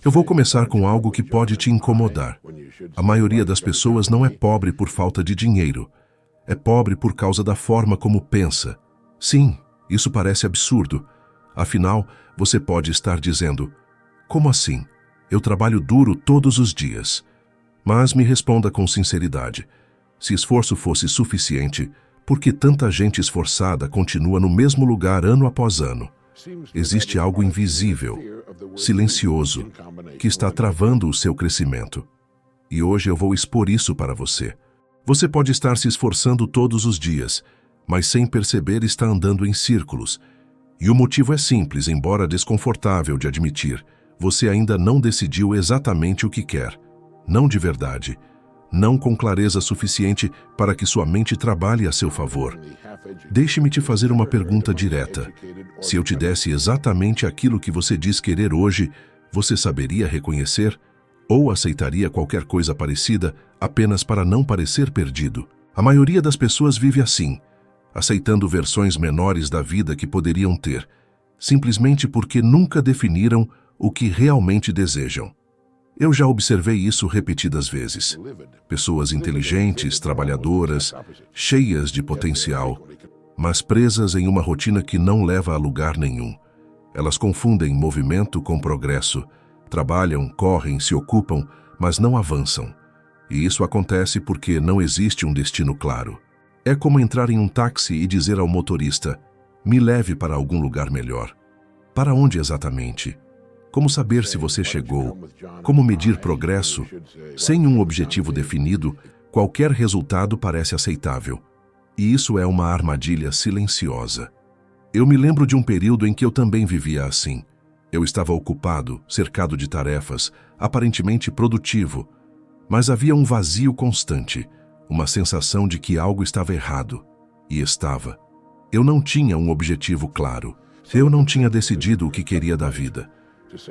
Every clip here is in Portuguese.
Eu vou começar com algo que pode te incomodar. A maioria das pessoas não é pobre por falta de dinheiro. É pobre por causa da forma como pensa. Sim, isso parece absurdo. Afinal, você pode estar dizendo: como assim? Eu trabalho duro todos os dias. Mas me responda com sinceridade. Se esforço fosse suficiente, por que tanta gente esforçada continua no mesmo lugar ano após ano? Existe algo invisível, silencioso, que está travando o seu crescimento. E hoje eu vou expor isso para você. Você pode estar se esforçando todos os dias, mas sem perceber está andando em círculos. E o motivo é simples, embora desconfortável de admitir. Você ainda não decidiu exatamente o que quer. Não de verdade. Não com clareza suficiente para que sua mente trabalhe a seu favor. Deixe-me te fazer uma pergunta direta. Se eu te desse exatamente aquilo que você diz querer hoje, você saberia reconhecer? Ou aceitaria qualquer coisa parecida apenas para não parecer perdido? A maioria das pessoas vive assim, aceitando versões menores da vida que poderiam ter, simplesmente porque nunca definiram o que realmente desejam. Eu já observei isso repetidas vezes. Pessoas inteligentes, trabalhadoras, cheias de potencial, mas presas em uma rotina que não leva a lugar nenhum. Elas confundem movimento com progresso. Trabalham, correm, se ocupam, mas não avançam. E isso acontece porque não existe um destino claro. É como entrar em um táxi e dizer ao motorista: me leve para algum lugar melhor. Para onde exatamente? Como saber se você chegou? Como medir progresso? Sem um objetivo definido, qualquer resultado parece aceitável. E isso é uma armadilha silenciosa. Eu me lembro de um período em que eu também vivia assim. Eu estava ocupado, cercado de tarefas, aparentemente produtivo, mas havia um vazio constante, uma sensação de que algo estava errado. E estava. Eu não tinha um objetivo claro. Eu não tinha decidido o que queria da vida.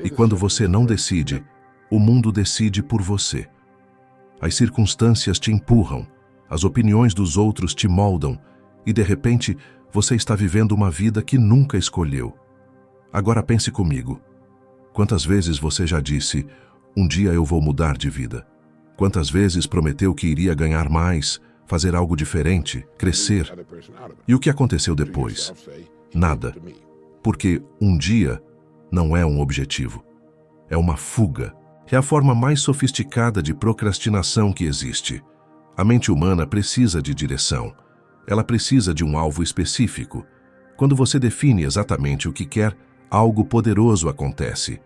E quando você não decide, o mundo decide por você. As circunstâncias te empurram, as opiniões dos outros te moldam, e de repente você está vivendo uma vida que nunca escolheu. Agora pense comigo. Quantas vezes você já disse: um dia eu vou mudar de vida? Quantas vezes prometeu que iria ganhar mais, fazer algo diferente, crescer? E o que aconteceu depois? Nada. Porque um dia não é um objetivo. É uma fuga. É a forma mais sofisticada de procrastinação que existe. A mente humana precisa de direção. Ela precisa de um alvo específico. Quando você define exatamente o que quer, algo poderoso acontece.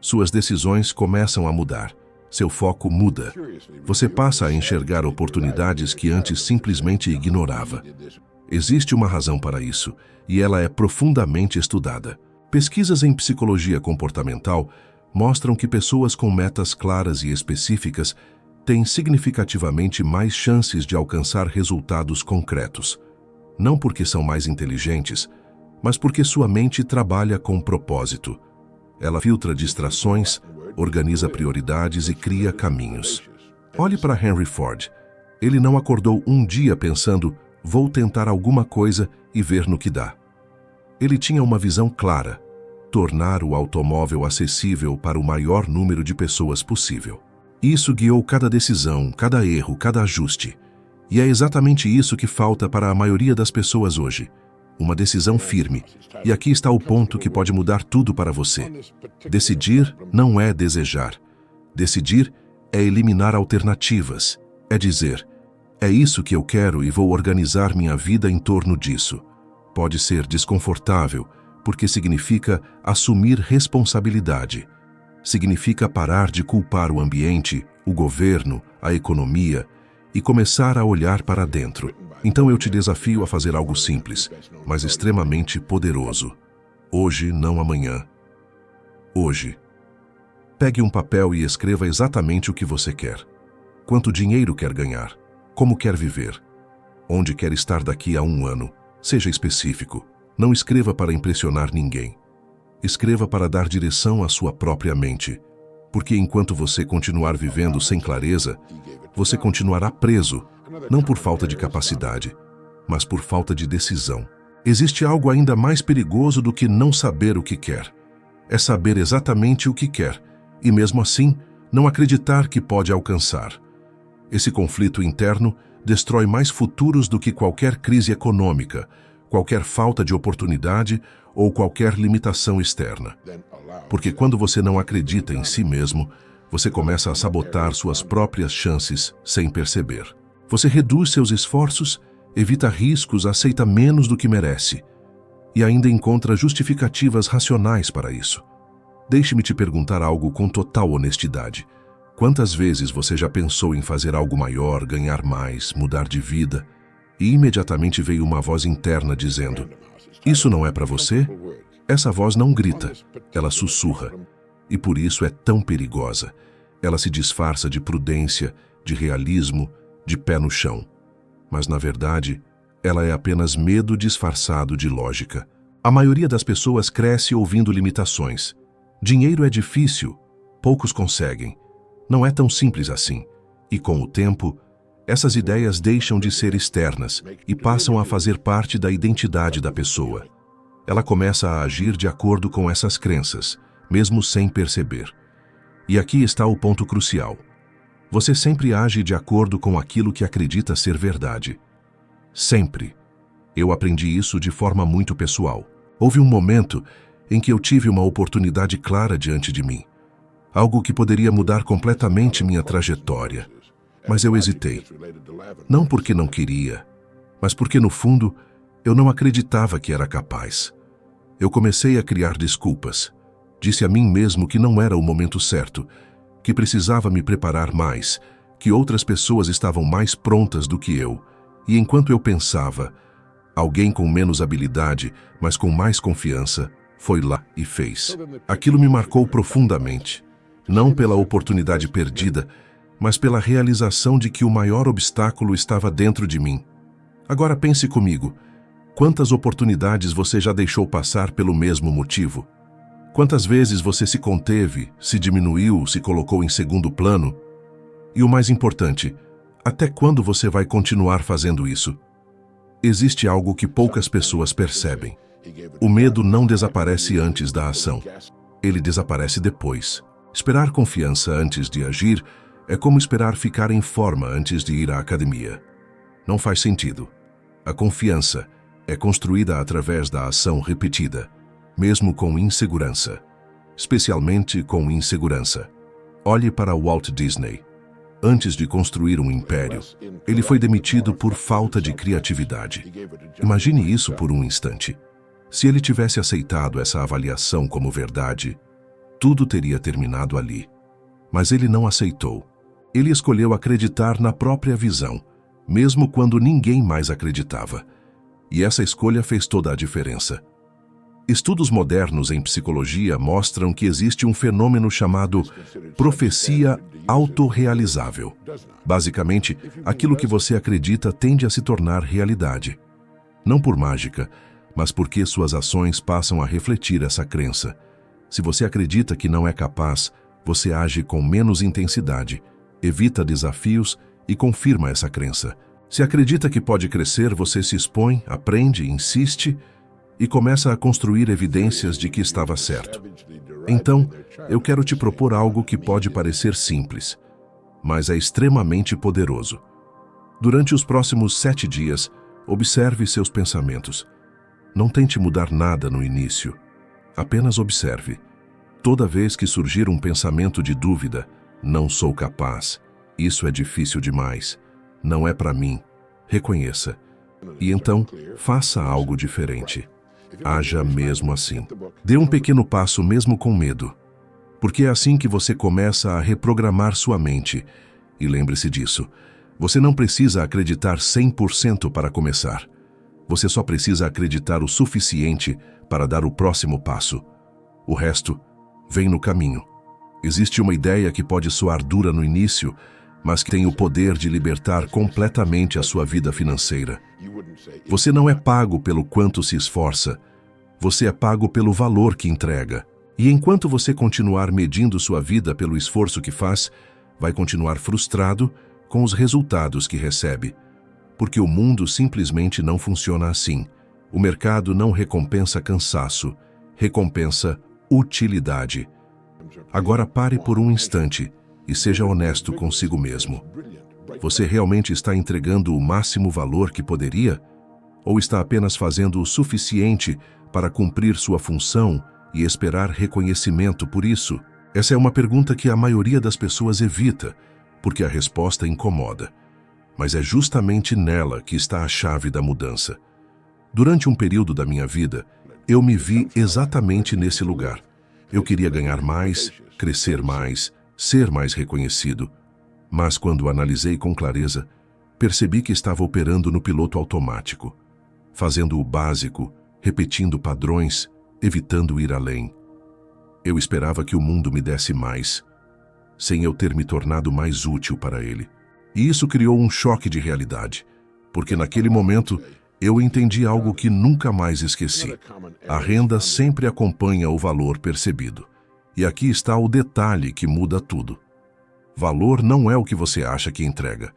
Suas decisões começam a mudar. Seu foco muda. Você passa a enxergar oportunidades que antes simplesmente ignorava. Existe uma razão para isso, e ela é profundamente estudada. Pesquisas em psicologia comportamental mostram que pessoas com metas claras e específicas têm significativamente mais chances de alcançar resultados concretos. Não porque são mais inteligentes, mas porque sua mente trabalha com propósito. Ela filtra distrações, organiza prioridades e cria caminhos. Olhe para Henry Ford. Ele não acordou um dia pensando: vou tentar alguma coisa e ver no que dá. Ele tinha uma visão clara: tornar o automóvel acessível para o maior número de pessoas possível. Isso guiou cada decisão, cada erro, cada ajuste. E é exatamente isso que falta para a maioria das pessoas hoje. Uma decisão firme. E aqui está o ponto que pode mudar tudo para você. Decidir não é desejar. Decidir é eliminar alternativas. É dizer: é isso que eu quero e vou organizar minha vida em torno disso. Pode ser desconfortável, porque significa assumir responsabilidade. Significa parar de culpar o ambiente, o governo, a economia e começar a olhar para dentro. Então eu te desafio a fazer algo simples, mas extremamente poderoso. Hoje, não amanhã. Hoje. Pegue um papel e escreva exatamente o que você quer. Quanto dinheiro quer ganhar? Como quer viver? Onde quer estar daqui a 1 ano? Seja específico. Não escreva para impressionar ninguém. Escreva para dar direção à sua própria mente. Porque enquanto você continuar vivendo sem clareza, você continuará preso, não por falta de capacidade, mas por falta de decisão. Existe algo ainda mais perigoso do que não saber o que quer. É saber exatamente o que quer, e mesmo assim, não acreditar que pode alcançar. Esse conflito interno destrói mais futuros do que qualquer crise econômica, qualquer falta de oportunidade ou qualquer limitação externa. Porque quando você não acredita em si mesmo, você começa a sabotar suas próprias chances sem perceber. Você reduz seus esforços, evita riscos, aceita menos do que merece e ainda encontra justificativas racionais para isso. Deixe-me te perguntar algo com total honestidade. Quantas vezes você já pensou em fazer algo maior, ganhar mais, mudar de vida, e imediatamente veio uma voz interna dizendo: "Isso não é para você"? Essa voz não grita, ela sussurra. E por isso é tão perigosa. Ela se disfarça de prudência, de realismo, de pé no chão. Mas, na verdade, ela é apenas medo disfarçado de lógica. A maioria das pessoas cresce ouvindo limitações. Dinheiro é difícil, poucos conseguem. Não é tão simples assim. E com o tempo, essas ideias deixam de ser externas e passam a fazer parte da identidade da pessoa. Ela começa a agir de acordo com essas crenças, mesmo sem perceber. E aqui está o ponto crucial. Você sempre age de acordo com aquilo que acredita ser verdade. Sempre. Eu aprendi isso de forma muito pessoal. Houve um momento em que eu tive uma oportunidade clara diante de mim. Algo que poderia mudar completamente minha trajetória. Mas eu hesitei. Não porque não queria, mas porque, no fundo, eu não acreditava que era capaz. Eu comecei a criar desculpas. Disse a mim mesmo que não era o momento certo, que precisava me preparar mais, que outras pessoas estavam mais prontas do que eu. E enquanto eu pensava, alguém com menos habilidade, mas com mais confiança, foi lá e fez. Aquilo me marcou profundamente. Não pela oportunidade perdida, mas pela realização de que o maior obstáculo estava dentro de mim. Agora pense comigo. Quantas oportunidades você já deixou passar pelo mesmo motivo? Quantas vezes você se conteve, se diminuiu, se colocou em segundo plano? E o mais importante, até quando você vai continuar fazendo isso? Existe algo que poucas pessoas percebem. O medo não desaparece antes da ação. Ele desaparece depois. Esperar confiança antes de agir é como esperar ficar em forma antes de ir à academia. Não faz sentido. A confiança é construída através da ação repetida, mesmo com insegurança. Especialmente com insegurança. Olhe para Walt Disney. Antes de construir um império, ele foi demitido por falta de criatividade. Imagine isso por um instante. Se ele tivesse aceitado essa avaliação como verdade, tudo teria terminado ali. Mas ele não aceitou. Ele escolheu acreditar na própria visão, mesmo quando ninguém mais acreditava. E essa escolha fez toda a diferença. Estudos modernos em psicologia mostram que existe um fenômeno chamado profecia autorrealizável. Basicamente, aquilo que você acredita tende a se tornar realidade. Não por mágica, mas porque suas ações passam a refletir essa crença. Se você acredita que não é capaz, você age com menos intensidade, evita desafios e confirma essa crença. Se acredita que pode crescer, você se expõe, aprende, insiste e começa a construir evidências de que estava certo. Então, eu quero te propor algo que pode parecer simples, mas é extremamente poderoso. Durante os próximos 7 dias, observe seus pensamentos. Não tente mudar nada no início. Apenas observe. Toda vez que surgir um pensamento de dúvida, não sou capaz, isso é difícil demais, não é para mim, reconheça. E então, faça algo diferente. Haja mesmo assim. Dê um pequeno passo mesmo com medo. Porque é assim que você começa a reprogramar sua mente. E lembre-se disso. Você não precisa acreditar 100% para começar. Você só precisa acreditar o suficiente para dar o próximo passo. O resto vem no caminho. Existe uma ideia que pode soar dura no início, mas que tem o poder de libertar completamente a sua vida financeira. Você não é pago pelo quanto se esforça, você é pago pelo valor que entrega. E enquanto você continuar medindo sua vida pelo esforço que faz, vai continuar frustrado com os resultados que recebe. Porque o mundo simplesmente não funciona assim. O mercado não recompensa cansaço, recompensa utilidade. Agora pare por um instante e seja honesto consigo mesmo. Você realmente está entregando o máximo valor que poderia? Ou está apenas fazendo o suficiente para cumprir sua função e esperar reconhecimento por isso? Essa é uma pergunta que a maioria das pessoas evita, porque a resposta incomoda. Mas é justamente nela que está a chave da mudança. Durante um período da minha vida, eu me vi exatamente nesse lugar. Eu queria ganhar mais, crescer mais, ser mais reconhecido. Mas quando analisei com clareza, percebi que estava operando no piloto automático, fazendo o básico, repetindo padrões, evitando ir além. Eu esperava que o mundo me desse mais, sem eu ter me tornado mais útil para ele. E isso criou um choque de realidade, porque naquele momento eu entendi algo que nunca mais esqueci. A renda sempre acompanha o valor percebido. E aqui está o detalhe que muda tudo. Valor não é o que você acha que entrega,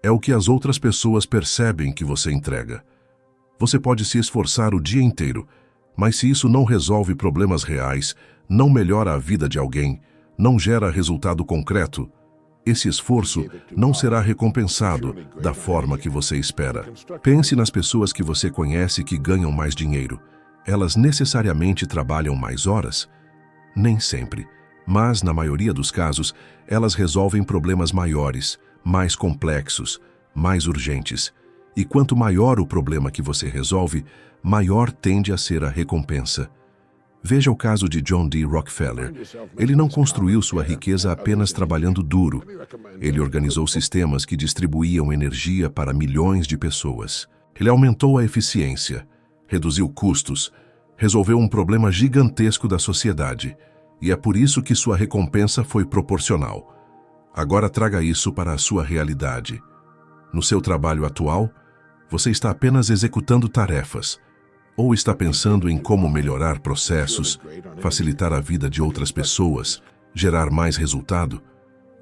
é o que as outras pessoas percebem que você entrega. Você pode se esforçar o dia inteiro, mas se isso não resolve problemas reais, não melhora a vida de alguém, não gera resultado concreto, esse esforço não será recompensado da forma que você espera. Pense nas pessoas que você conhece que ganham mais dinheiro. Elas necessariamente trabalham mais horas? Nem sempre, mas na maioria dos casos, elas resolvem problemas maiores, mais complexos, mais urgentes. E quanto maior o problema que você resolve, maior tende a ser a recompensa. Veja o caso de John D. Rockefeller. Ele não construiu sua riqueza apenas trabalhando duro. Ele organizou sistemas que distribuíam energia para milhões de pessoas. Ele aumentou a eficiência, reduziu custos, resolveu um problema gigantesco da sociedade. E é por isso que sua recompensa foi proporcional. Agora traga isso para a sua realidade. No seu trabalho atual, você está apenas executando tarefas, ou está pensando em como melhorar processos, facilitar a vida de outras pessoas, gerar mais resultado?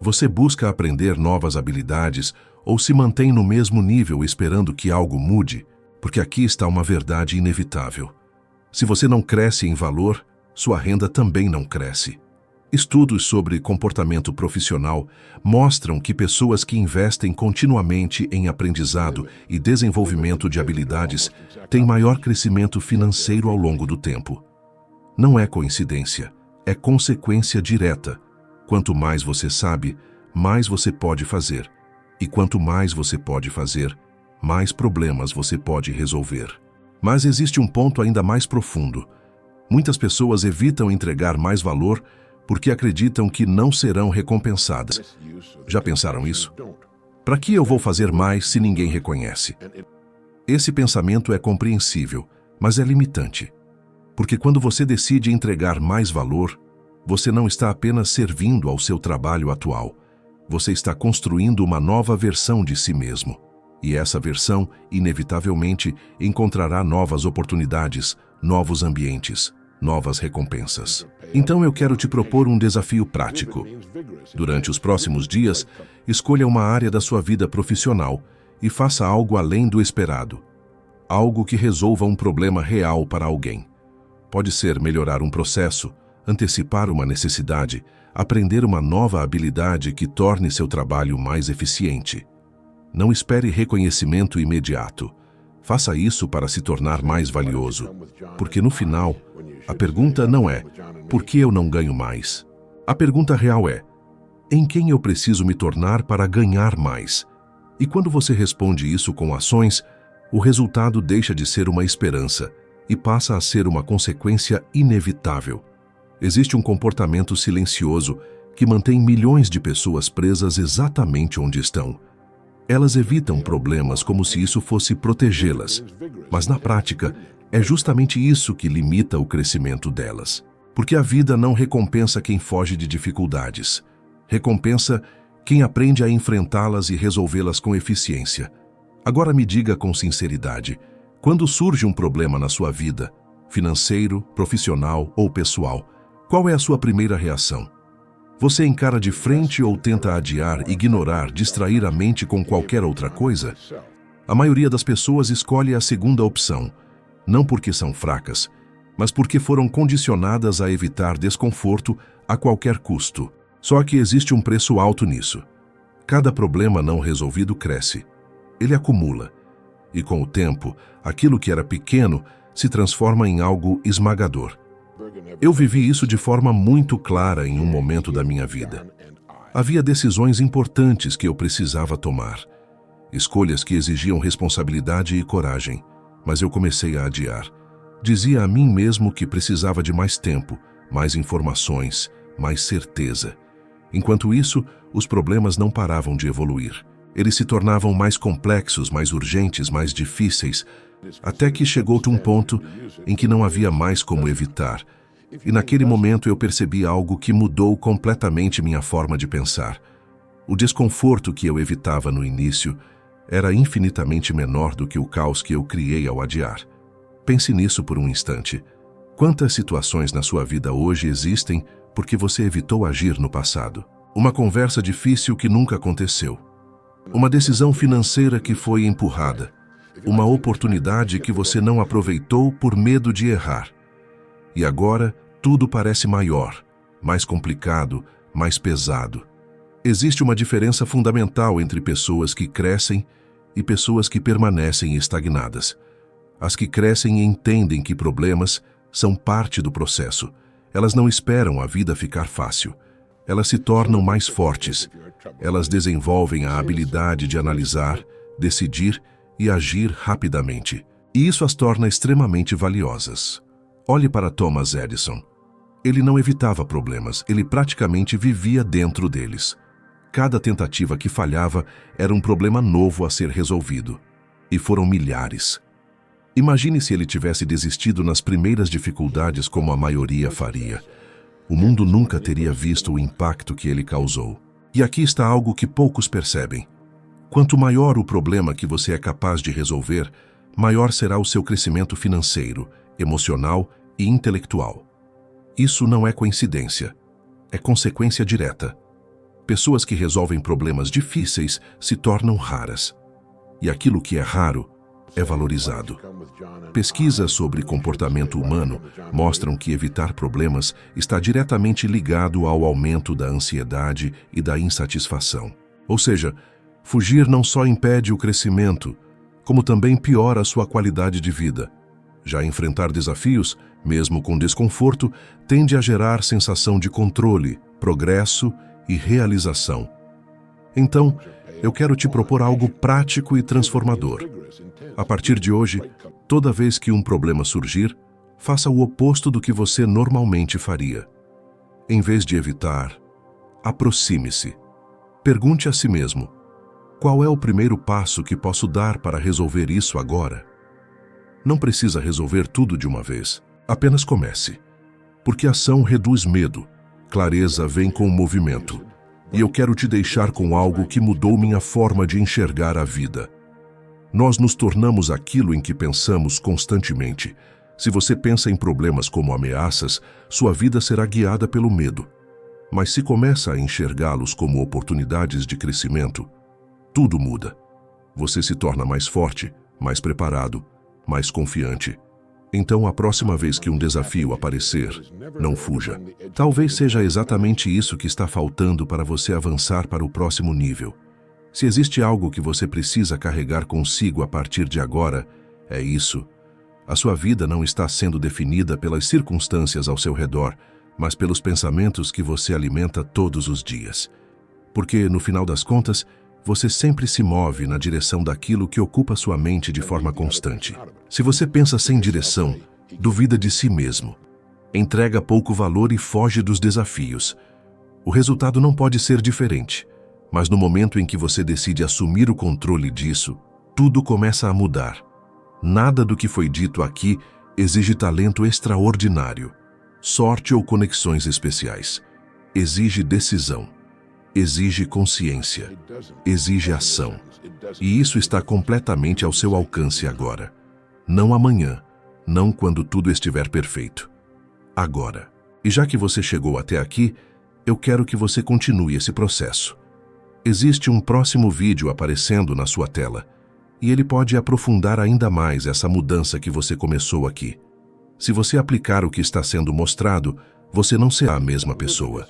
Você busca aprender novas habilidades ou se mantém no mesmo nível esperando que algo mude? Porque aqui está uma verdade inevitável. Se você não cresce em valor, sua renda também não cresce. Estudos sobre comportamento profissional mostram que pessoas que investem continuamente em aprendizado e desenvolvimento de habilidades têm maior crescimento financeiro ao longo do tempo. Não é coincidência, é consequência direta. Quanto mais você sabe, mais você pode fazer. E quanto mais você pode fazer, mais problemas você pode resolver. Mas existe um ponto ainda mais profundo. Muitas pessoas evitam entregar mais valor porque acreditam que não serão recompensadas. Já pensaram isso? Para que eu vou fazer mais se ninguém reconhece? Esse pensamento é compreensível, mas é limitante. Porque quando você decide entregar mais valor, você não está apenas servindo ao seu trabalho atual. Você está construindo uma nova versão de si mesmo. E essa versão, inevitavelmente, encontrará novas oportunidades, novos ambientes, novas recompensas. Então eu quero te propor um desafio prático. Durante os próximos dias, escolha uma área da sua vida profissional e faça algo além do esperado. Algo que resolva um problema real para alguém. Pode ser melhorar um processo, antecipar uma necessidade, aprender uma nova habilidade que torne seu trabalho mais eficiente. Não espere reconhecimento imediato. Faça isso para se tornar mais valioso. Porque no final, a pergunta não é, por que eu não ganho mais? A pergunta real é, em quem eu preciso me tornar para ganhar mais? E quando você responde isso com ações, o resultado deixa de ser uma esperança e passa a ser uma consequência inevitável. Existe um comportamento silencioso que mantém milhões de pessoas presas exatamente onde estão. Elas evitam problemas como se isso fosse protegê-las, mas na prática, é justamente isso que limita o crescimento delas. Porque a vida não recompensa quem foge de dificuldades. Recompensa quem aprende a enfrentá-las e resolvê-las com eficiência. Agora me diga com sinceridade, quando surge um problema na sua vida, financeiro, profissional ou pessoal, qual é a sua primeira reação? Você encara de frente ou tenta adiar, ignorar, distrair a mente com qualquer outra coisa? A maioria das pessoas escolhe a segunda opção, não porque são fracas, mas porque foram condicionadas a evitar desconforto a qualquer custo. Só que existe um preço alto nisso. Cada problema não resolvido cresce. Ele acumula. E com o tempo, aquilo que era pequeno se transforma em algo esmagador. Eu vivi isso de forma muito clara em um momento da minha vida. Havia decisões importantes que eu precisava tomar. Escolhas que exigiam responsabilidade e coragem, mas eu comecei a adiar. Dizia a mim mesmo que precisava de mais tempo, mais informações, mais certeza. Enquanto isso, os problemas não paravam de evoluir. Eles se tornavam mais complexos, mais urgentes, mais difíceis, até que chegou um ponto em que não havia mais como evitar. E naquele momento eu percebi algo que mudou completamente minha forma de pensar. O desconforto que eu evitava no início era infinitamente menor do que o caos que eu criei ao adiar. Pense nisso por um instante. Quantas situações na sua vida hoje existem porque você evitou agir no passado? Uma conversa difícil que nunca aconteceu. Uma decisão financeira que foi empurrada. Uma oportunidade que você não aproveitou por medo de errar. E agora, tudo parece maior, mais complicado, mais pesado. Existe uma diferença fundamental entre pessoas que crescem e pessoas que permanecem estagnadas. As que crescem entendem que problemas são parte do processo. Elas não esperam a vida ficar fácil. Elas se tornam mais fortes. Elas desenvolvem a habilidade de analisar, decidir e agir rapidamente. E isso as torna extremamente valiosas. Olhe para Thomas Edison. Ele não evitava problemas, ele praticamente vivia dentro deles. Cada tentativa que falhava era um problema novo a ser resolvido. E foram milhares. Imagine se ele tivesse desistido nas primeiras dificuldades como a maioria faria. O mundo nunca teria visto o impacto que ele causou. E aqui está algo que poucos percebem. Quanto maior o problema que você é capaz de resolver, maior será o seu crescimento financeiro, emocional e intelectual. Isso não é coincidência. É consequência direta. Pessoas que resolvem problemas difíceis se tornam raras. E aquilo que é raro é valorizado. Pesquisas sobre comportamento humano mostram que evitar problemas está diretamente ligado ao aumento da ansiedade e da insatisfação. Ou seja, fugir não só impede o crescimento, como também piora a sua qualidade de vida. Já enfrentar desafios, mesmo com desconforto, tende a gerar sensação de controle, progresso e realização. Então, eu quero te propor algo prático e transformador. A partir de hoje, toda vez que um problema surgir, faça o oposto do que você normalmente faria. Em vez de evitar, aproxime-se. Pergunte a si mesmo: qual é o primeiro passo que posso dar para resolver isso agora? Não precisa resolver tudo de uma vez. Apenas comece. Porque ação reduz medo. Clareza vem com o movimento. E eu quero te deixar com algo que mudou minha forma de enxergar a vida. Nós nos tornamos aquilo em que pensamos constantemente. Se você pensa em problemas como ameaças, sua vida será guiada pelo medo. Mas se começa a enxergá-los como oportunidades de crescimento, tudo muda. Você se torna mais forte, mais preparado, mais confiante. Então, a próxima vez que um desafio aparecer, não fuja. Talvez seja exatamente isso que está faltando para você avançar para o próximo nível. Se existe algo que você precisa carregar consigo a partir de agora, é isso. A sua vida não está sendo definida pelas circunstâncias ao seu redor, mas pelos pensamentos que você alimenta todos os dias. Porque, no final das contas, você sempre se move na direção daquilo que ocupa sua mente de forma constante. Se você pensa sem direção, duvida de si mesmo, entrega pouco valor e foge dos desafios. O resultado não pode ser diferente, mas no momento em que você decide assumir o controle disso, tudo começa a mudar. Nada do que foi dito aqui exige talento extraordinário, sorte ou conexões especiais. Exige decisão. Exige consciência, exige ação. E isso está completamente ao seu alcance agora. Não amanhã, não quando tudo estiver perfeito. Agora. E já que você chegou até aqui, eu quero que você continue esse processo. Existe um próximo vídeo aparecendo na sua tela, e ele pode aprofundar ainda mais essa mudança que você começou aqui. Se você aplicar o que está sendo mostrado, você não será a mesma pessoa.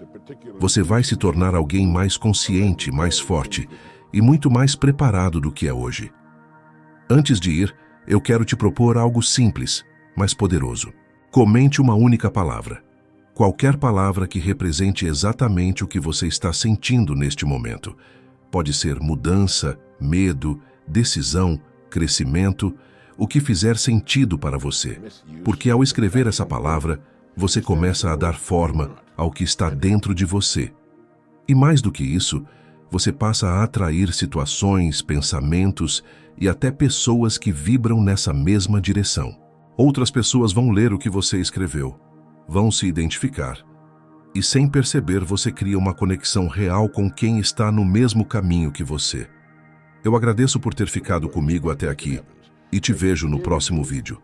Você vai se tornar alguém mais consciente, mais forte e muito mais preparado do que é hoje. Antes de ir, eu quero te propor algo simples, mas poderoso. Comente uma única palavra. Qualquer palavra que represente exatamente o que você está sentindo neste momento. Pode ser mudança, medo, decisão, crescimento, o que fizer sentido para você. Porque ao escrever essa palavra, você começa a dar forma ao que está dentro de você. E mais do que isso, você passa a atrair situações, pensamentos e até pessoas que vibram nessa mesma direção. Outras pessoas vão ler o que você escreveu, vão se identificar, e sem perceber você cria uma conexão real com quem está no mesmo caminho que você. Eu agradeço por ter ficado comigo até aqui e te vejo no próximo vídeo.